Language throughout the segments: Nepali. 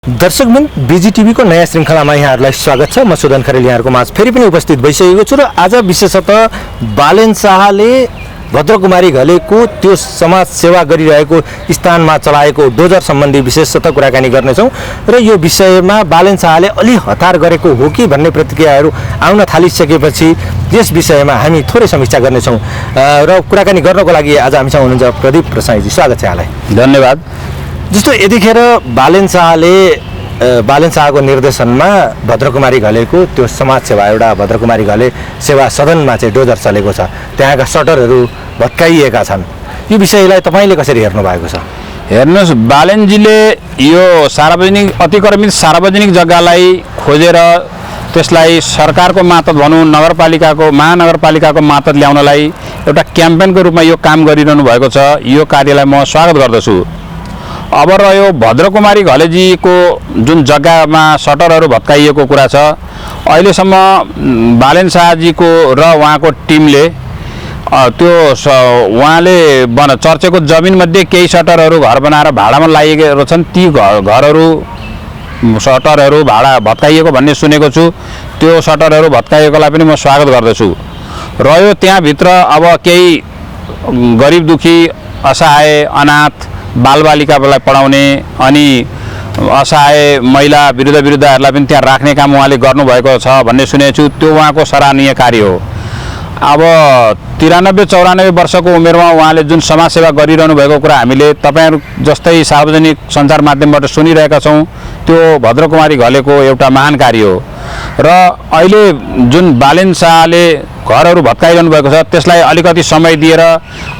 दर्शकबिन बीजीटीवी को नयाँ श्रृङ्खलामा यहाँहरूलाई स्वागत छ। म सुदन खरेल यहाँहरूको माझ फेरि पनि उपस्थित भइसकेको छु र आज विशेषतः बालेन शाहले भद्रकुमारी घलेको त्यो समाज सेवा गरिरहेको स्थानमा चलाएको डोजर सम्बन्धी विशेषतः कुराकानी गर्नेछौँ र यो विषयमा बालेन शाहले अलि हतार गरेको हो कि भन्ने प्रतिक्रियाहरू आउन थालिसकेपछि यस विषयमा हामी थोरै समीक्षा गर्नेछौँ र कुराकानी गर्नको लागि आज हामीसँग हुनुहुन्छ प्रदीप प्रसाईजी। स्वागत छ यहाँलाई। धन्यवाद। जस्तो यतिखेर बालेन शाहको निर्देशनमा भद्रकुमारी घलेको त्यो समाज सेवा एउटा भद्रकुमारी घले सेवा सदनमा चाहिँ डोजर चलेको छ, त्यहाँका सटरहरू भत्काइएका छन्। यो विषयलाई तपाईँले कसरी हेर्नु भएको छ? हेर्नुहोस्, बालेनजीले यो अतिक्रमित सार्वजनिक जग्गालाई खोजेर त्यसलाई सरकारको मातहत भनौँ महानगरपालिकाको मातहत ल्याउनलाई एउटा क्याम्पेनको रूपमा यो काम गरिरहनु भएको छ। यो कार्यलाई म स्वागत गर्दछु। अब रह्यो भद्रकुमारी घलेजीको जुन जग्गामा सटरहरू भत्काइएको कुरा छ, अहिलेसम्म बालेन शाहजीको र उहाँको टिमले त्यो उहाँले चर्चेको जमिनमध्ये केही सटरहरू घर बनाएर भाडामा लागिएको छन्। ती घरहरू सटरहरू भाडा भत्काइएको भन्ने सुनेको छु। त्यो सटरहरू भत्काइएकोलाई पनि म स्वागत गर्दछु। रह्यो त्यहाँभित्र अब केही गरिब दुखी असहाय अनाथ बालबालिकालाई पढाउने अनि असहाय महिला वृद्धहरूलाई पनि त्यहाँ राख्ने काम उहाँले गर्नुभएको छ भन्ने सुनेको छु। त्यो उहाँको सराहनीय कार्य हो। अब 93-94 वर्षको उमेरमा उहाँले जुन समाजसेवा गरिरहनु भएको कुरा हामीले तपाईँहरू जस्तै सार्वजनिक सञ्चार माध्यमबाट सुनिरहेका छौँ। त्यो भद्रकुमारी घलेको एउटा महान कार्य हो र अहिले जुन बालेन शाहले घरहरू भत्काइरहनु भएको छ त्यसलाई अलिकति समय दिएर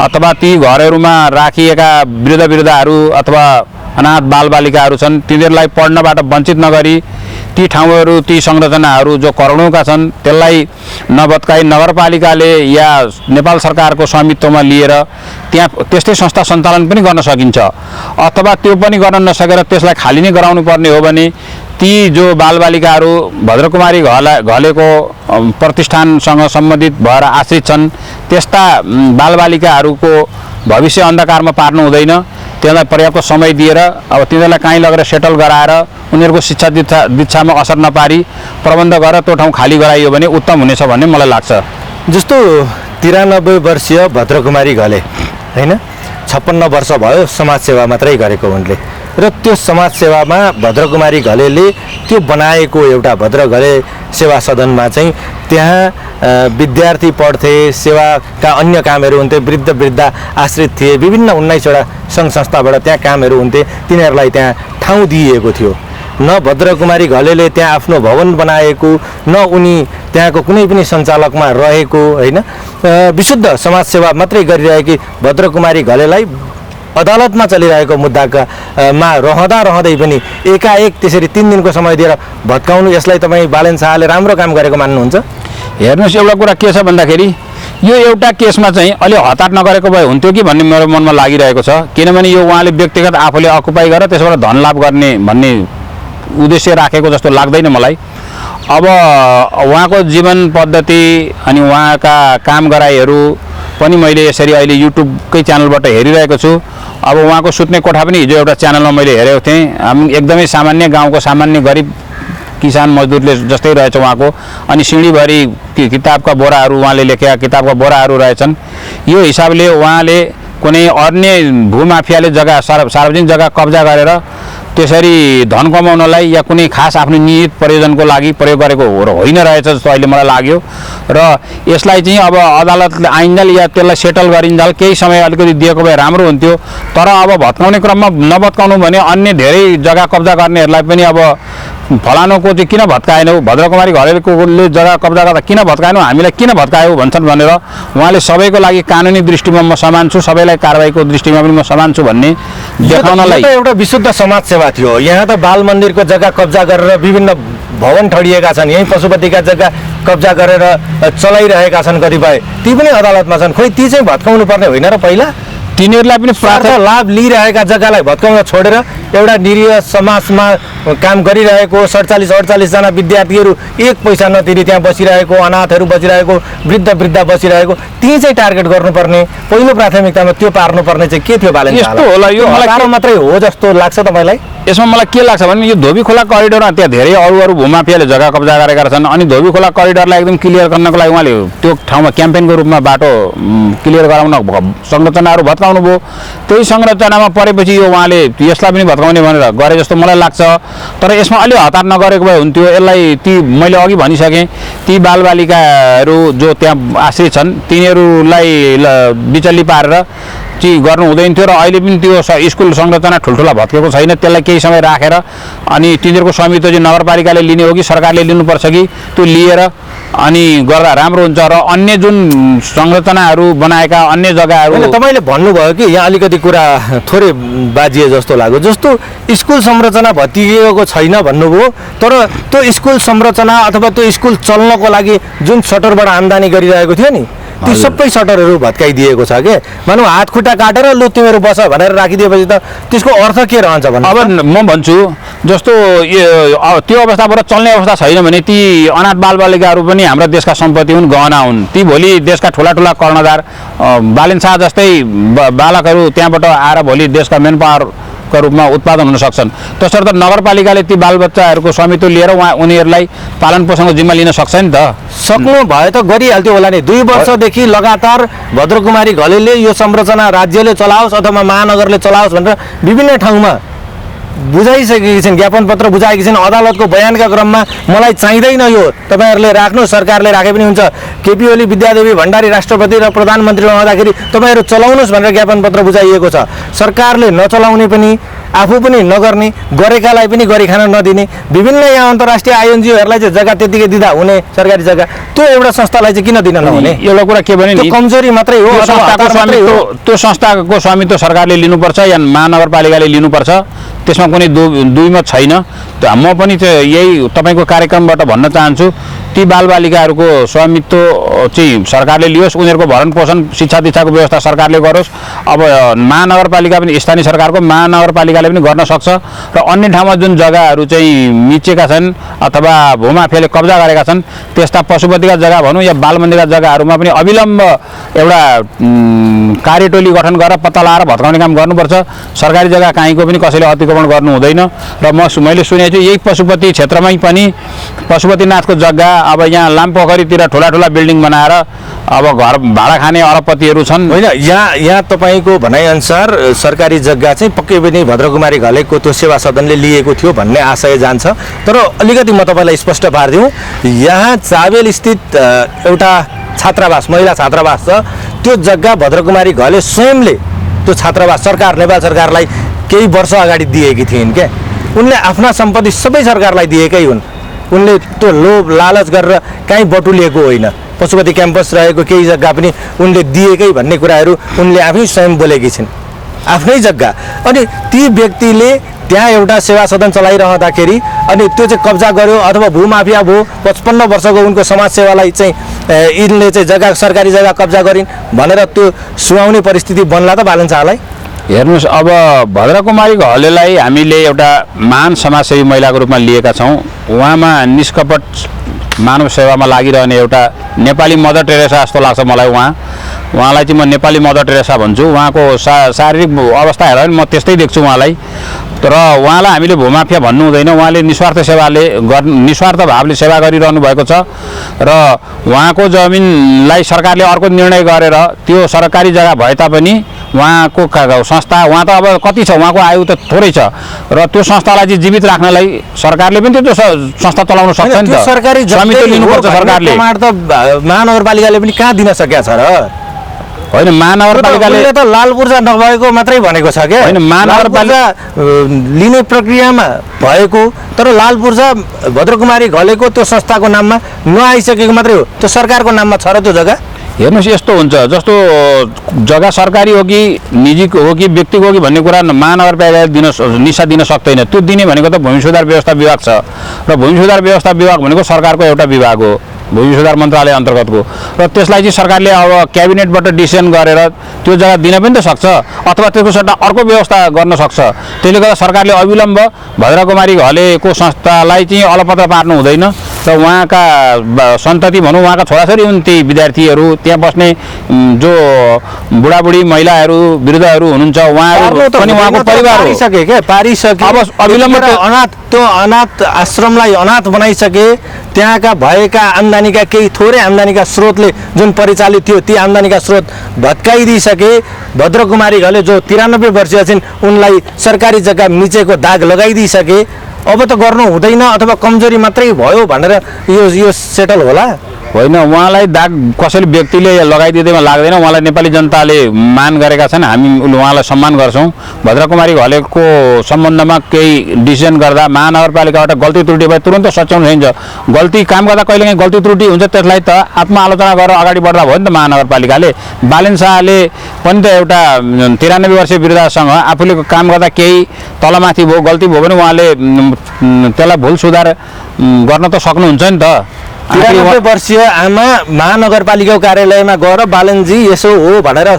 अथवा ती घरहरूमा राखिएका वृद्धहरू अथवा अनाथ बालबालिकाहरू छन् तिनीहरूलाई पढ्नबाट वञ्चित नगरी ती ठाउँहरू ती संरचनाहरू जो करोडौँका छन् त्यसलाई नभत्काई नगरपालिकाले या नेपाल सरकारको स्वामित्वमा लिएर त्यहाँ त्यस्तै संस्था सञ्चालन पनि गर्न सकिन्छ। अथवा त्यो पनि गर्न नसकेर त्यसलाई खाली नै गराउनु पर्ने हो भने ती जो बालबालिकाहरू भद्रकुमारी घलेको प्रतिष्ठानसँग सम्बन्धित भएर आश्रित छन् त्यस्ता बालबालिकाहरूको भविष्य अन्धकारमा पार्नु हुँदैन। त्यसलाई पर्याप्त समय दिएर अब तिनीहरूलाई कहीँ लगेर सेटल गराएर उनीहरूको शिक्षा दीक्षामा असर नपारी प्रबन्ध गरेर त्यो ठाउँ खाली गराइयो भने उत्तम हुनेछ भन्ने मलाई लाग्छ। जस्तो 93 वर्षीय भद्रकुमारी घले हैन, 56 वर्ष भयो समाजसेवा मात्रै गरेको उनले र त्यो समाजसेवामा भद्रकुमारी घलेले त्यो बनाएको एउटा भद्र घले सेवा सदनमा चाहिँ त्यहाँ विद्यार्थी पढ्थे, सेवाका अन्य कामहरू हुन्थे, वृद्ध आश्रित थिए, विभिन्न 19वटा सङ्घ संस्थाबाट त्यहाँ कामहरू हुन्थे, तिनीहरूलाई त्यहाँ ठाउँ दिइएको थियो। न भद्रकुमारी घलेले त्यहाँ आफ्नो भवन बनाएको, न उनी त्यहाँको कुनै पनि सञ्चालकमा रहेको होइन, विशुद्ध समाजसेवा मात्रै गरिरहेकी भद्रकुमारी घलेलाई अदालतमा चलिरहेको मुद्दामा रहँदै पनि एकाएक त्यसरी 3 दिनको समय दिएर भत्काउनु, यसलाई तपाईँ बालेन शाहले राम्रो काम गरेको मान्नुहुन्छ? हेर्नुहोस्, एउटा कुरा के छ भन्दाखेरि यो एउटा केसमा चाहिँ अलि हतार नगरेको भए हुन्थ्यो कि भन्ने मेरो मनमा लागिरहेको छ। किनभने यो उहाँले व्यक्तिगत आफूले अकुपाई गरेर त्यसबाट धन लाभ गर्ने भन्ने उद्देश्य राखेको जस्तो लाग्दैन मलाई। अब उहाँको जीवन पद्धति अनि उहाँका काम गराइहरू पनि मैले यसरी अहिले युट्युबकै च्यानलबाट हेरिरहेको छु। अब उहाँको सुत्ने कोठा पनि हिजो एउटा च्यानलमा मैले हेरेको थिएँ। एकदमै सामान्य गाउँको सामान्य गरिब किसान मजदुरले जस्तै रहेछ उहाँको। अनि सिँढीभरि किताबका बोराहरू उहाँले लेखेका किताबका बोराहरू रहेछन्। यो हिसाबले उहाँले कुनै अन्य भूमाफियाले जग्गा सार्वजनिक जग्गा कब्जा गरेर त्यसरी धन कमाउनलाई या कुनै खास आफ्नो निहित प्रयोजनको लागि प्रयोग गरेको होइन रहेछ जस्तो अहिले मलाई लाग्यो। र यसलाई चाहिँ अब अदालतले आइन्जाल या त्यसलाई सेटल गरिन्जाल केही समय अलिकति दिएको भए राम्रो हुन्थ्यो। तर अब भत्काउने क्रममा नभत्काउनु भने अन्य धेरै जग्गा कब्जा गर्नेहरूलाई पनि अब फलानुको चाहिँ किन भत्काएनौ, भद्रकुमारी घलेकोले जग्गा कब्जा गर्दा किन भत्काएनौ, हामीलाई किन भत्कायो भन्छन् भनेर उहाँले सबैको लागि कानुनी दृष्टिमा म समान छु, सबैलाई कारबाहीको दृष्टिमा पनि म समान छु भन्ने देखाउनलाई एउटा विशुद्ध समाजसेवा थियो। यहाँ त बाल मन्दिरको जग्गा कब्जा गरेर विभिन्न भवन ठडिएका छन्, यहीँ पशुपतिका जग्गा कब्जा गरेर चलाइरहेका छन् कतिपय, ती पनि अदालतमा छन्। खोइ ती चाहिँ भत्काउनु पर्ने होइन र पहिला तिनीहरूलाई पनि प्राथमिक लाभ लिइरहेका जग्गालाई भत्काउन छोडेर एउटा निरीह समाजमा काम गरिरहेको 47-48 जना विद्यार्थीहरू एक पैसा नतिरी त्यहाँ बसिरहेको, अनाथहरू बसिरहेको, वृद्ध बसिरहेको, ती चाहिँ टार्गेट गर्नुपर्ने, पहिलो प्राथमिकतामा त्यो पार्नुपर्ने चाहिँ के थियो बालेन शाहलाई? यस्तो होला, यो मलाई मात्रै हो जस्तो लाग्छ तपाईलाई? यसमा मलाई के लाग्छ भने यो धोबी खोला करिडोरमा त्यहाँ धेरै अरू भूमाफियाले जग्गा कब्जा गरेका छन् अनि धोबी खोला करिडोरलाई एकदम क्लियर गर्नको लागि उहाँले त्यो ठाउँमा क्याम्पेनको रूपमा बाटो क्लियर गराउन संरचनाहरू भत्काउनु भयो। त्यही संरचनामा परेपछि यो उहाँले यसलाई पनि भत्काउने भनेर गरे जस्तो मलाई लाग्छ। तर यसमा अलि हतार नगरेको भए हुन्थ्यो। यसलाई ती मैले अघि भनिसकेँ, ती बालबालिकाहरू जो त्यहाँ आश्रित छन् तिनीहरूलाई बिचल्ली पारेर चाहिँ गर्नु हुँदैन थियो र अहिले पनि त्यो स्कुल संरचना ठुल्ठुला भत्केको छैन। त्यसलाई केही समय राखेर अनि तिनीहरूको स्वामित्व चाहिँ नगरपालिकाले लिने हो कि सरकारले लिनुपर्छ कि त्यो लिएर अनि गर्दा राम्रो हुन्छ। र अन्य जुन संरचनाहरू बनाएका अन्य जग्गाहरू तपाईँले भन्नुभयो कि यहाँ अलिकति कुरा थोरै बाजिए जस्तो लाग्यो। जस्तो स्कुल संरचना भत्किएको छैन भन्नुभयो, तर त्यो स्कुल संरचना अथवा त्यो स्कुल चल्नको लागि जुन सटरबाट आम्दानी गरिरहेको थियो नि ती सबै सटरहरू भत्काइदिएको छ के। मानौ हात खुट्टा काटेर लु तिमीहरू बस भनेर राखिदिएपछि त त्यसको अर्थ के रहन्छ भन्नु। अब म भन्छु जस्तो त्यो अवस्थाबाट चल्ने अवस्था छैन भने ती अनाथ बालबालिकाहरू पनि हाम्रो देशका सम्पत्ति हुन्, गहना हुन्। ती भोलि देशका ठुला ठुला कर्णधार बालेन शाह जस्तै बालकहरू त्यहाँबाट आएर भोलि देशका मेन पावरको रूपमा उत्पादन हुन सक्छन्। तसर्थ नगरपालिकाले ती बालबच्चाहरूको स्वामित्व लिएर उनीहरूलाई पालन पोषणको जिम्मा लिन सक्छ नि त। सक्नु भए त गरिहाल्थ्यो होला नि। 2 वर्षदेखि लगातार भद्रकुमारी घलेले यो संरचना राज्यले चलाओस् अथवा महानगरले चलाओस् भनेर विभिन्न ठाउँमा बुझाइसकेकी छिन्, ज्ञापन पत्र बुझाएकी छिन्। अदालतको बयानका क्रममा मलाई चाहिँदैन यो, तपाईँहरूले राख्नु, सरकारले राखे पनि हुन्छ। केपी ओली, विद्यादेवी भण्डारी राष्ट्रपति र प्रधानमन्त्री रहँदाखेरि तपाईँहरू चलाउनुहोस् भनेर ज्ञापन पत्र बुझाइएको छ। सरकारले नचलाउने पनि, आफू पनि नगर्ने, गरेकालाई पनि गरी खान नदिने, विभिन्न यहाँ अन्तर्राष्ट्रिय आइएनजिओहरूलाई चाहिँ जग्गा त्यतिकै दिँदा हुने सरकारी जग्गा, त्यो एउटा संस्थालाई चाहिँ किन दिन नहुने? एउटा कुरा के भने नि, कमजोरी मात्रै हो। त्यो संस्थाको स्वामित्व सरकारले लिनुपर्छ या महानगरपालिकाले लिनुपर्छ, त्यसमा कुनै दुईमत छैन। म पनि यही तपाईँको कार्यक्रमबाट भन्न चाहन्छु, ती बालबालिकाहरूको स्वामित्व चाहिँ सरकारले लियोस्, उनीहरूको भरण पोषण शिक्षा दीक्षाको व्यवस्था सरकारले गरोस्। अब महानगरपालिका पनि स्थानीय सरकारको महानगरपालिकाले पनि गर्न सक्छ। र अन्य ठाउँमा जुन जग्गाहरू चाहिँ मिचेका छन् अथवा भूमाफियाले कब्जा गरेका छन् त्यस्ता पशुपतिका जग्गा भनौँ या बालमन्दिरका जग्गाहरूमा पनि अविलम्ब एउटा कार्यटोली गठन गरेर पत्ता लगाएर भत्काउने काम गर्नुपर्छ। सरकारी जग्गा काहीँको पनि कसैले अतिक्रमण गर्नु हुँदैन। र मैले सुनेको छु यही पशुपति क्षेत्रमै पनि पशुपतिनाथको जग्गा अब यहाँ लामपोखरीतिर ठुला ठुला बिल्डिङ बनाएर अब घर भाडा खाने अरबपतिहरू छन्। होइन, यहाँ तपाईँको भनाइअनुसार सरकारी जग्गा चाहिँ पक्कै पनि भद्रकुमारी घलेको त्यो सेवा सदनले लिएको थियो भन्ने आशय जान्छ। तर अलिकति म तपाईँलाई स्पष्ट पारिदिउँ, यहाँ चाबेल स्थित एउटा छात्रावास, महिला छात्रावास छ। त्यो जग्गा भद्रकुमारी घले स्वयंले त्यो छात्रावास नेपाल सरकारलाई केही वर्ष अगाडि दिएकी थिइन् क्या। उनले आफ्ना सम्पत्ति सबै सरकारलाई दिएकै हुन्। उनले त्यो लोभ लालच गरेर कहीँ बटुलिएको होइन। पशुपति क्याम्पस रहेको केही जग्गा पनि उनले दिएकै भन्ने कुराहरू उनले आफै स्वयं बोलेकी छिन्, आफ्नै जग्गा। अनि ती व्यक्तिले त्यहाँ एउटा सेवा सदन चलाइरहँदाखेरि अनि त्यो चाहिँ कब्जा गर्यो अथवा भूमाफिया भयो, 55 वर्षको उनको समाजसेवालाई चाहिँ यिनले चाहिँ जग्गा, सरकारी जग्गा कब्जा गरिन् भनेर त्यो सुहाउने परिस्थिति बन्ला त बालन शाहलाई? हेर्नुहोस्, अब भद्रकुमारी घलेलाई हामीले एउटा महान समाजसेवी महिलाको रूपमा लिएका छौँ। उहाँमा निष्कपट मानव सेवामा लागिरहने एउटा नेपाली मदर टेरेसा जस्तो लाग्छ मलाई। उहाँलाई चाहिँ म नेपाली मदर टेरेसा भन्छु। उहाँको शारीरिक अवस्था हेर्दा पनि म त्यस्तै देख्छु उहाँलाई। तर उहाँलाई हामीले भूमाफिया भन्नु हुँदैन। उहाँले निस्वार्थ भावले सेवा गरिरहनु भएको छ र उहाँको जमिनलाई सरकारले अर्को निर्णय गरेर त्यो सरकारी जग्गा भए तापनि उहाँको संस्था, उहाँ त अब कति छ, उहाँको आयु त थोरै छ र त्यो संस्थालाई चाहिँ जीवित राख्नलाई सरकारले पनि त्यो संस्था चलाउन सक्छ नि त। सरकारी स्वामित्व लिनुपर्छ सरकारले। महानगरपालिकाले पनि कहाँ दिन सकेको छ र? होइन, महानगरपालिकाले त लाल पूर्जा नभएको मात्रै भनेको छ क्या। होइन, महानगरपालिका लिने प्रक्रियामा भएको, तर लाल पूर्जा भद्रकुमारी घलेको त्यो संस्थाको नाममा नआइसकेको मात्रै हो। त्यो सरकारको नाममा छ र त्यो जग्गा? हेर्नुहोस्, यस्तो हुन्छ जस्तो जग्गा सरकारी हो कि निजी हो कि व्यक्तिको हो कि भन्ने कुरा महानगरपालिकाले निशा दिन सक्दैन। त्यो दिने भनेको त भूमि सुधार व्यवस्था विभाग छ र भूमि सुधार व्यवस्था विभाग भनेको सरकारको एउटा विभाग हो, भूमि सुधार मन्त्रालय अन्तर्गतको। र त्यसलाई चाहिँ सरकारले अब क्याबिनेटबाट डिसिजन गरेर त्यो जग्गा दिन पनि त सक्छ अथवा त्यसको सट्टा अर्को व्यवस्था गर्न सक्छ। त्यसले गर्दा सरकारले अविलम्ब भद्रकुमारी घलेको संस्थालाई चाहिँ अलपत्र पार्नु हुँदैन र उहाँका सन्तति भनौँ उहाँका छोराछोरी हुन् ती विद्यार्थीहरू त्यहाँ बस्ने जो बुढाबुढी महिलाहरू वृद्धहरू हुनुहुन्छ उहाँहरू पनि उहाँको परिवार हो। पारिसके अब अविलम्ब त्यो अनाथ आश्रमलाई अनाथ बनाइसके। त्यहाँका भएका आम्दानीका केही थोरै आम्दानीका स्रोतले जुन परिचालित थियो ती आम्दानीका स्रोत भत्काइदिइसके। भद्रकुमारी घले जो 93 वर्षीय छिन् उनलाई सरकारी जग्गा मिचेको दाग लगाइदिइसके। अब त गर्नु हुँदैन अथवा कमजोरी मात्रै भयो भनेर यो सेटल होला होइन। उहाँलाई दाग कसैले व्यक्तिले लगाइदिँदैमा लाग्दैन। उहाँलाई नेपाली जनताले मान गरेका छन्, हामी उहाँलाई सम्मान गर्छौँ। भद्रकुमारी घलेको सम्बन्धमा केही डिसिजन गर्दा महानगरपालिकाबाट गल्ती त्रुटि भए तुरन्त सच्याउनु सकिन्छ। गल्ती काम गर्दा कहिलेकाहीँ गल्ती त्रुटि हुन्छ, त्यसलाई त आत्मआलोचना गरेर अगाडि बढ्दा भयो नि त महानगरपालिकाले। बालेन शाहले पनि त एउटा 93 वर्षीय वृद्धसँग आफूले काम गर्दा केही तलमाथि भयो गल्ती भयो भने उहाँले त्यसलाई भुल सुधार गर्न त सक्नुहुन्छ नि त। 93 वर्षीय आमा महानगरपालिकाको कार्यालयमा गएर बालनजी यसो हो भनेर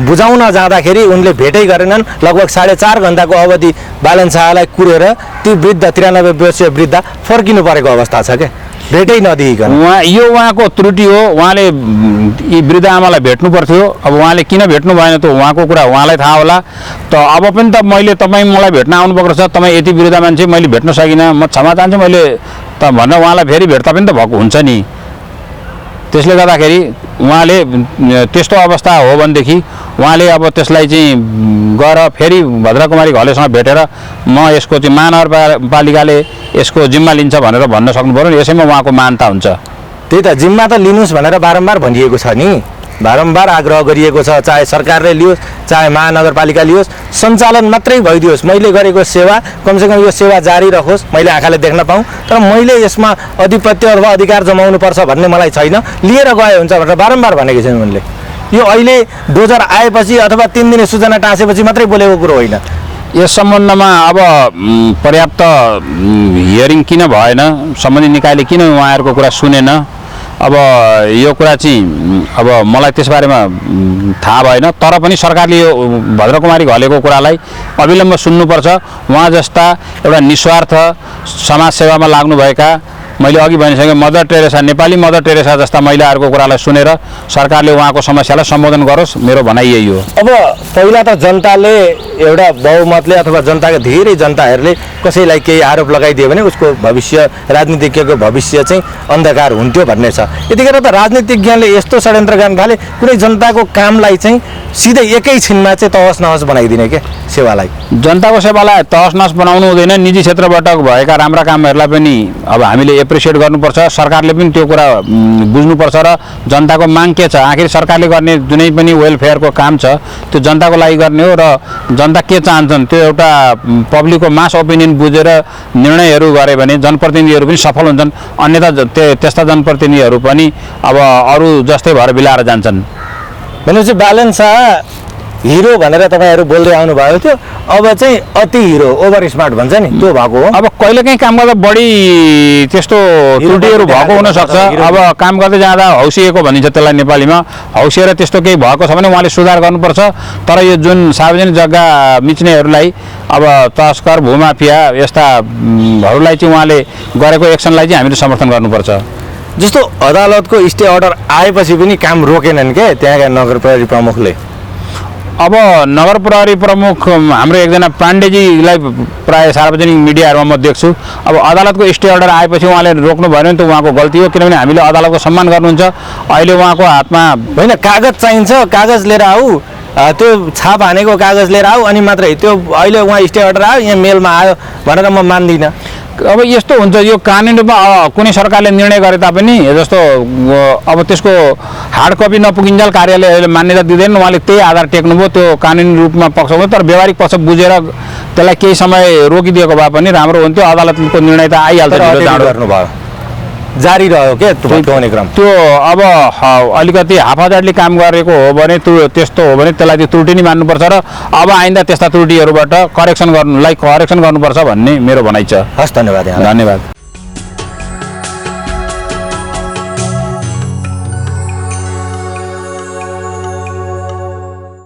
बुझाउन जाँदाखेरि उनले भेटै गरेनन्। लगभग 4.5 घण्टाको अवधि बालन शाहलाई कुरेर ती वृद्ध 93 वर्षीय वृद्ध फर्किनु परेको अवस्था छ क्या, भेटै नदिइकन। उहाँको त्रुटि हो। उहाँले यी वृद्ध आमालाई भेट्नु पर्थ्यो। अब उहाँले किन भेट्नु भएन त उहाँको कुरा उहाँलाई थाहा होला। त अब पनि त तपाईँ मलाई भेट्न आउनुपर्छ, तपाईँ यति वृद्ध मान्छे मैले भेट्न सकिनँ, म क्षमा चाहन्छु मैले त भनेर उहाँलाई फेरि भेट्दा पनि त भएको हुन्छ नि। त्यसले गर्दाखेरि उहाँले त्यस्तो अवस्था हो भनेदेखि उहाँले अब त्यसलाई चाहिँ गएर फेरि भद्रकुमारी घलेसँग भेटेर म यसको चाहिँ महानगरपालिकाले यसको जिम्मा लिन्छ भनेर भन्न सक्नु पर्यो। यसैमा उहाँको मान्यता हुन्छ। त्यही त जिम्मा त लिनुहोस् भनेर बारम्बार भनिएको छ नि, बारम्बार आग्रह गरिएको छ। चाहे सरकारले लियोस् चाहे महानगरपालिका लियोस्, सञ्चालन मात्रै भइदियोस्। मैले गरेको सेवा कमसेकम यो सेवा जारी रहोस्, मैले आँखाले देख्न पाऊँ। तर मैले यसमा अधिपत्य अथवा अधिकार जमाउनुपर्छ भन्ने मलाई छैन। लिएर गए हुन्छ भनेर बारम्बार भनेको छन् उनले। यो अहिले डोजर आएपछि अथवा 3 दिने सूचना टाँसेपछि मात्रै बोलेको कुरो होइन। यस सम्बन्धमा अब पर्याप्त हियरिङ किन भएन, सम्बन्धित निकायले किन उहाँहरूको कुरा सुनेन, अब यो कुरा चाहिँ अब मलाई त्यसबारेमा थाहा भएन। तर पनि सरकारले यो भद्रकुमारी घलेको कुरालाई अविलम्ब सुन्नुपर्छ। उहाँ जस्ता एउटा निस्वार्थ समाजसेवामा लाग्नुभएका, मैले अघि भनिसकेँ mother Teresa, Nepali mother Teresa जस्ता महिलाहरूको कुरालाई सुनेर सरकारले उहाँको समस्यालाई सम्बोधन गरोस्, मेरो भनाइ यही हो। अब पहिला त जनताले एउटा बहुमतले अथवा जनताका धेरै जनताहरूले कसैलाई केही आरोप लगाइदियो भने उसको भविष्य, राजनीतिज्ञको भविष्य चाहिँ अन्धकार हुन्थ्यो भन्ने छ। यतिखेर त राजनीतिज्ञले यस्तो षड्यन्त्र गर्न थाले कुनै जनताको कामलाई चाहिँ सिधै एकैछिनमा चाहिँ तहस नहस बनाइदिने के सेवालाई। जनताको सेवालाई तहस नहस बनाउनु हुँदैन। निजी क्षेत्रबाट भएका राम्रा कामहरूलाई पनि अब हामीले एप्रिसिएट गर्नुपर्छ। सरकारले पनि त्यो कुरा बुझ्नुपर्छ र जनताको माग के छ, आखिर सरकारले गर्ने जुनै पनि वेलफेयरको काम छ त्यो जनताको लागि गर्ने हो र जनता के चाहन्छन् त्यो एउटा पब्लिकको मास ओपिनियन बुझेर निर्णयहरू गरे भने जनप्रतिनिधिहरू पनि सफल हुन्छन्। अन्यथा त्यस्ता जनप्रतिनिधिहरू पनि अब अरू जस्तै भएर बिलाएर जान्छन्। भनेपछि बालन शाह हिरो भनेर तपाईँहरू बोल्दै आउनुभएको थियो, अब चाहिँ अति हिरो, ओभर स्मार्ट भन्छ नि, त्यो भएको हो। अब कहिलेकाहीँ काम गर्दा बढी त्यस्तो त्रुटिहरू भएको हुनसक्छ। अब काम गर्दै जाँदा हौसिएको भनिन्छ त्यसलाई नेपालीमा, हौसिएर त्यस्तो केही भएको छ भने उहाँले सुधार गर्नुपर्छ। तर यो जुन सार्वजनिक जग्गा मिच्नेहरूलाई, अब तस्कर, भूमाफिया यस्ताहरूलाई चाहिँ उहाँले गरेको एक्सनलाई चाहिँ हामीले समर्थन गर्नुपर्छ। जस्तो अदालतको स्टे अर्डर आएपछि पनि काम रोकेनन् के त्यहाँका नगर प्रहरी प्रमुखले। अब नगर प्रहरी प्रमुख हाम्रो एकजना पाण्डेजीलाई प्राय सार्वजनिक मिडियाहरूमा म देख्छु। अब अदालतको स्टे अर्डर आएपछि उहाँले रोक्नु भएन भने त उहाँको गल्ती हो, किनभने हामीले अदालतको सम्मान गर्नुहुन्छ। अहिले उहाँको हातमा होइन कागज चाहिन्छ, कागज लिएर आऊ, त्यो छाप हानेको कागज लिएर आऊ अनि मात्रै त्यो अहिले उहाँ स्टे अर्डर आयो यहाँ मेलमा आयो भनेर म मान्दिनँ। अब यस्तो हुन्छ, यो कानुनी रूपमा कुनै सरकारले निर्णय गरे तापनि जस्तो अब त्यसको हार्ड कपी नपुगिन्जेल कार्यालयले मान्यता दिँदैन। उहाँले त्यही आधार टेक्नुभयो, त्यो कानुनी रूपमा पक्ष हो। तर व्यवहारिक पक्ष बुझेर त्यसलाई केही समय रोकिदिएको भए पनि राम्रो हुन्थ्यो। अदालतको निर्णय त आइहाल्छ, गर्नुभयो, जारी रह्यो के भत्काउने क्रम। त्यो अब अलिकति हाफाजाडले काम गरेको हो भने त्यस्तो हो भने त्यसलाई त्यो त्रुटि नै मान्नुपर्छ र अब आइन्दा त्यस्ता त्रुटिहरूबाट करेक्सन गर्नुपर्छ भन्ने मेरो भनाइ छ। हस्, धन्यवाद। धन्यवाद।